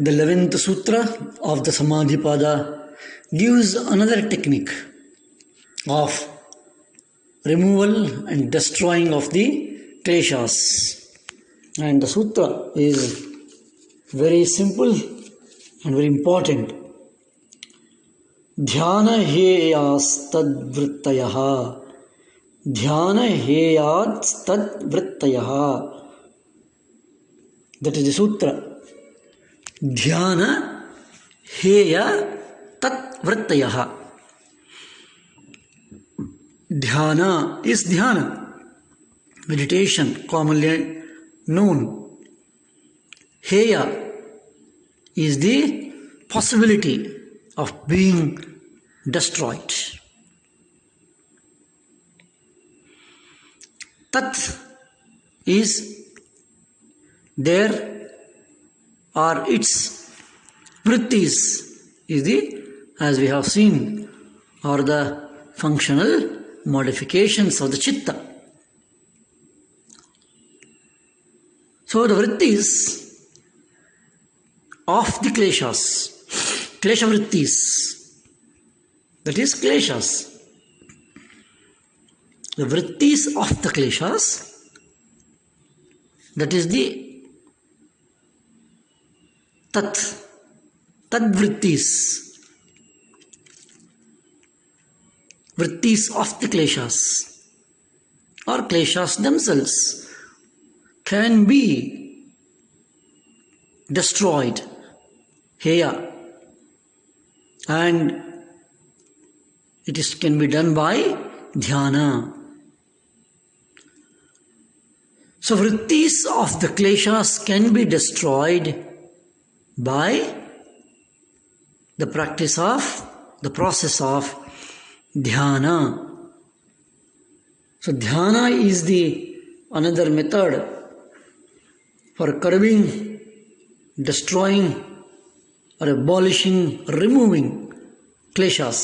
the 11th Sutra of the Samadhi Pada gives another technique of removal and destroying of the kleshas. And the sutra is very simple and very important. Dhyana heyas tadvrittayaha. Dhyana heyas tadvrittayaha. That is the sutra. Dhyana heya tadvrittayaha. Dhyana is dhyana, meditation, commonly known. Heya is the possibility of being destroyed. Tat is there, or its vrittis is the, as we have seen, or the functional modifications of the chitta. So the vrittis of the kleshas, klesha vrittis, that is kleshas. The vrittis of the kleshas, that is the tad vrittis. Vrittis of the kleshas or kleshas themselves can be destroyed here, and it can be done by dhyana. So vrittis of the kleshas can be destroyed by the practice of the process of dhyana. So dhyana is the another method for curbing, destroying or abolishing, removing kleshas.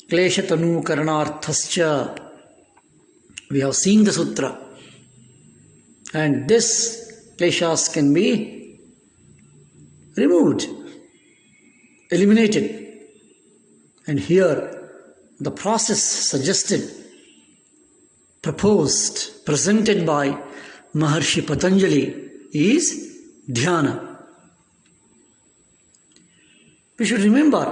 Klesha tanu karanarthascha. We have seen the sutra, and this kleshas can be removed, eliminated. And here the process suggested, proposed, presented by Maharshi Patanjali is dhyana. We should remember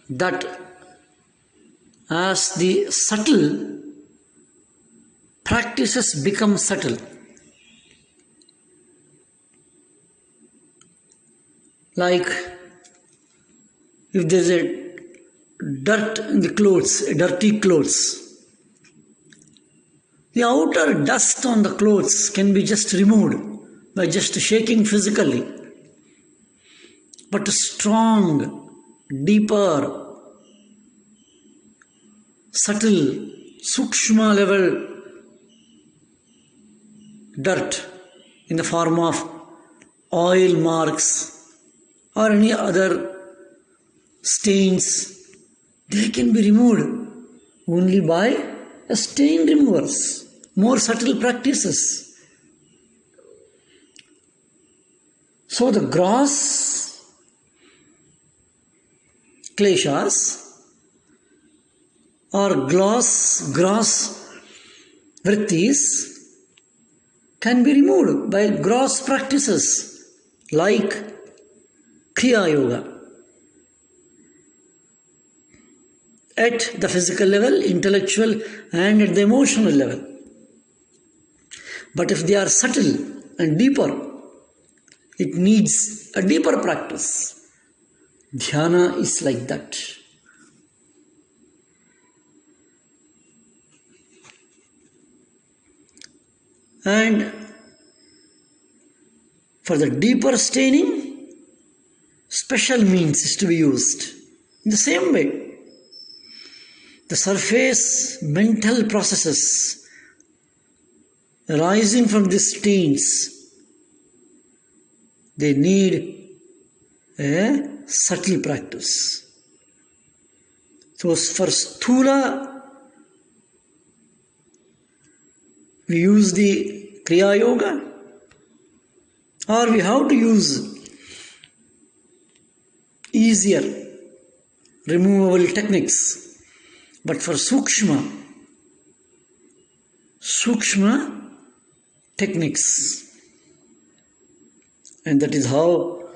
that as the subtle practices become subtle, like if there is a dirt in the clothes, dirty clothes, the outer dust on the clothes can be just removed by just shaking physically. But strong, deeper, subtle, sukshma level dirt in the form of oil marks or any other stains, they can be removed only by a stain removers, more subtle practices. So the gross kleshas or gross vrittis can be removed by gross practices like Kriya Yoga. At the physical level, intellectual, and at the emotional level. But if they are subtle and deeper, it needs a deeper practice. Dhyana is like that. And for the deeper staining, special means is to be used. In the same way, the surface mental processes arising from these stains, they need a subtle practice. So for sthula, we use the Kriya Yoga, or we have to use easier removable techniques. But for sukshma techniques, and that is how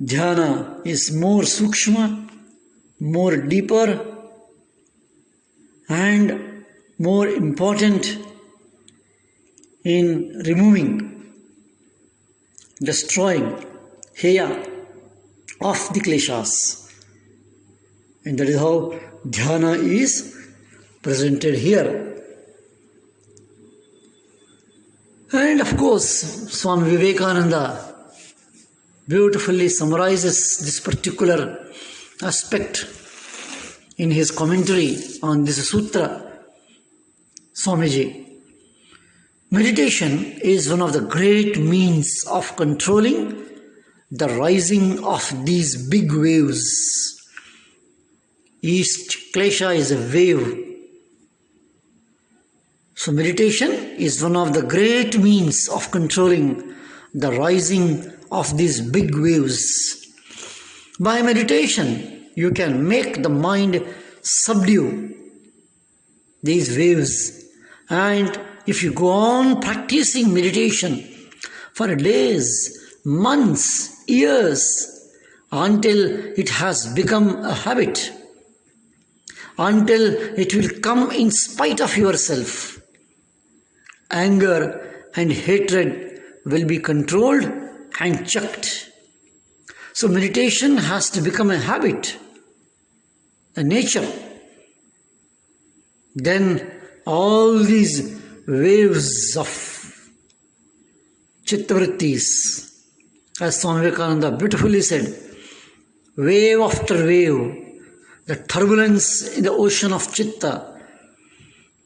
dhyana is more sukshma, more deeper, and more important in removing, destroying heya of the kleshas. And that is how dhyana is presented here. And of course, Swami Vivekananda beautifully summarizes this particular aspect in his commentary on this sutra. Swamiji, meditation is one of the great means of controlling the rising of these big waves. Each klesha is a wave. So meditation is one of the great means of controlling the rising of these big waves. By meditation, you can make the mind subdue these waves. And if you go on practicing meditation for days, months, years, until it has become a habit, until it will come in spite of yourself, anger and hatred will be controlled and checked. So meditation has to become a habit, a nature. Then all these waves of chittavrittis, as Swami Vivekananda beautifully said, wave after wave, the turbulence in the ocean of chitta,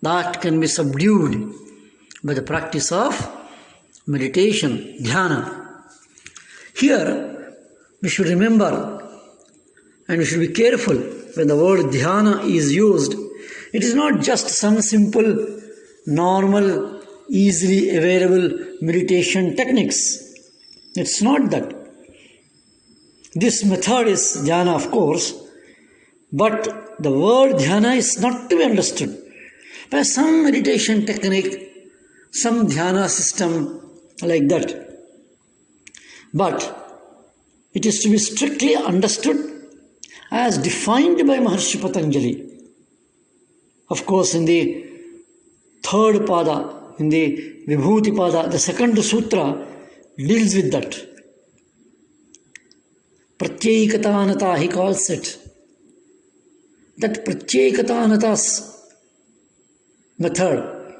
that can be subdued by the practice of meditation, dhyana. Here, we should remember and we should be careful when the word dhyana is used. It is not just some simple, normal, easily available meditation techniques. It's not that. This method is dhyana, of course, but the word dhyana is not to be understood by some meditation technique, some dhyana system like that. But it is to be strictly understood as defined by Maharishi Patanjali. Of course, in the third pada, in the Vibhuti pada, the second sutra deals with that. Pratyekatanata, he calls it. That Pratyekatanata's method,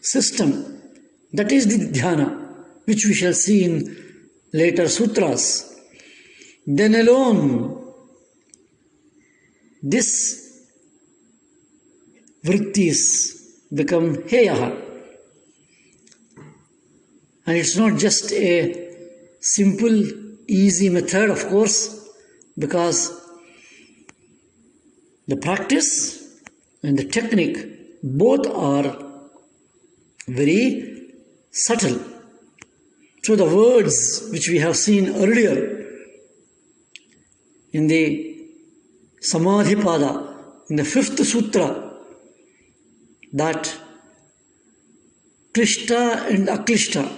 system, that is the dhyana, which we shall see in later sutras. Then alone, this vrittis become heyaha. And it's not just a simple, easy method, of course, because the practice and the technique both are very subtle. Through the words which we have seen earlier in the Samadhi Pada, in the fifth sutra, that klishta and aklishta,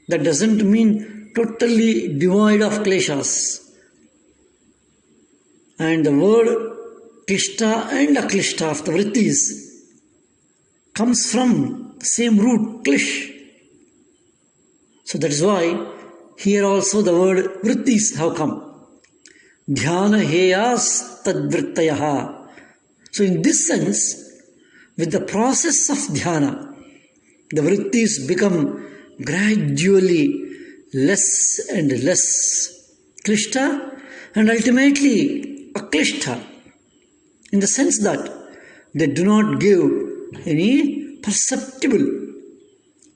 that doesn't mean totally devoid of kleshas. And the word klishta and aklishta of the vrittis comes from the same root, klish. So that is why here also the word vrittis have come. Dhyana heyas tadvrittayaha. So in this sense, with the process of dhyana, the vrittis become gradually less and less klishta and ultimately aklishta, in the sense that they do not give any perceptible,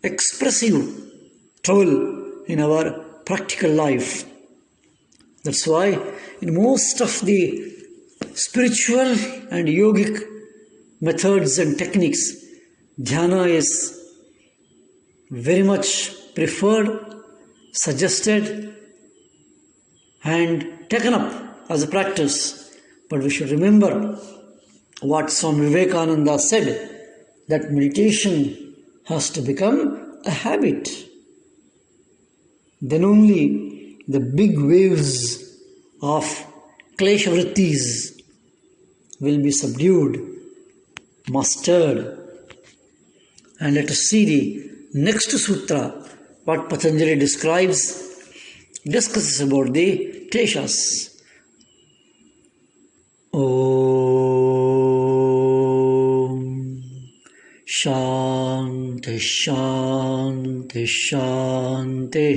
expressive trouble in our practical life. That's why in most of the spiritual and yogic methods and techniques, dhyana is very much preferred, suggested, and taken up as a practice. But we should remember what Swami Vivekananda said, that meditation has to become a habit. Then only the big waves of klesha vrittis will be subdued, mastered. And let us see the next sutra, what Patanjali discusses about the kleshas. Om Shanti Shanti Shanti.